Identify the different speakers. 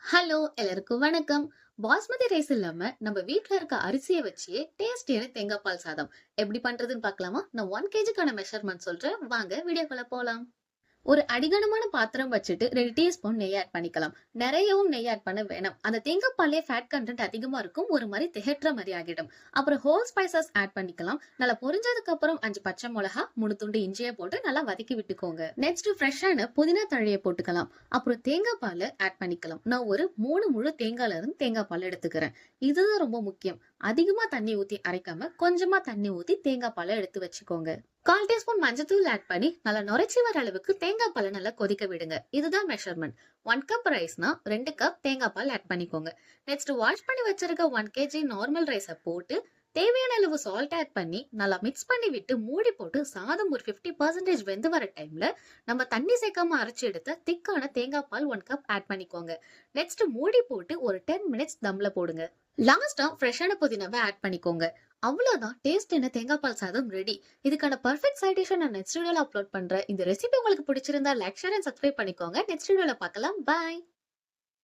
Speaker 1: Hello எல்லாருக்கும் வணக்கம். Basmati rice இல்லாம நம்ம வீட்ல இருக்க அரிசியை வச்சு டேஸ்டியான தேங்காய் பால் சாதம் எப்படி பண்றதுன்னு பார்க்கலாமா? நான் 1 kgக்கான மெஷர்மெண்ட் சொல்றேன். வாங்க வீடியோக்குள்ள போலாம். ஒரு அடிகனமான பாத்திரம் வச்சுட்டு 2 டீஸ்பூன் நெய் ஆட் பண்ணிக்கலாம். நிறையவும் நெய் ஆட் பண்ண வேணாம். அந்த தேங்காய் பால்லே ஃபேட் கண்டென்ட் அதிகமா இருக்கும். ஒரு மாதிரி திகட்டுற மாதிரி ஆகிடும். அப்புறம் ஹோல் ஸ்பைசஸ் ஆட் பண்ணிக்கலாம். நல்லா பொரிஞ்சதுக்கு அப்புறம் 5 பச்சை மிளகா, 3 துண்டு இஞ்சியை போட்டு நல்லா வதக்கி விட்டுக்கோங்க. நெக்ஸ்ட் ஃப்ரெஷ்ஷான புதினா தழையை போட்டுக்கலாம். அப்புறம் தேங்காய் பால் ஆட் பண்ணிக்கலாம். நான் ஒரு 3 முழு தேங்காயில இருந்து தேங்காய் பால் எடுத்துக்கிறேன். இதுதான் ரொம்ப முக்கியம். அதிகமா தண்ணி ஊத்தி அரைக்காம கொஞ்சமா தண்ணி ஊத்தி தேங்காய் பாலை எடுத்து வச்சுக்கோங்க. 1/4 டீஸ்பூன் மஞ்சத்தூள் ஆட் பண்ணி நல்லா நுரைச்சி வர அளவுக்கு தேங்காய் பாலை நல்லா கொதிக்க விடுங்க. இதுதான் மெஷர்மெண்ட். 1 கப் ரைஸ்னா 2 கப் தேங்காய் பால் ஆட் பண்ணிக்கோங்க. நெக்ஸ்ட் வாஷ் பண்ணி வச்சிருக்க 1 kg நார்மல் ரைஸை போட்டு தேவையான அளவு சால்ட் ஆட் பண்ணி நல்லா மிக்ஸ் பண்ணி விட்டு மூடி போட்டு சாதம் ஒரு 50% வெந்து வர டைம்ல நம்ம தண்ணி சேர்க்காம அரைச்சு எடுத்த திக்கான தேங்காய் பால் 1 கப் ஆட் பண்ணிக்கோங்க. நெக்ஸ்ட் மூடி போட்டு ஒரு 10 மினிட்ஸ் தம்ல போடுங்க. லாஸ்டா ஃப்ரெஷ்ஷான புதினாவை ஆட் பண்ணிக்கோங்க. அவ்வளவுதான், டேஸ்ட் என்ன தேங்காய் பால் சாதம் ரெடி. இதுக்கான பர்ஃபெக்ட் சைட் டிஷ் நான் நெக்ஸ்ட் வீடியோல அப்லோட் பண்றேன். இந்த ரெசிபி உங்களுக்கு பிடிச்சிருந்தா லைக், ஷேர் அண்ட் சப்ஸ்கிரைப் பண்ணிக்கோங்க. நெக்ஸ்ட் வீடியோல பார்க்கலாம். பாய்.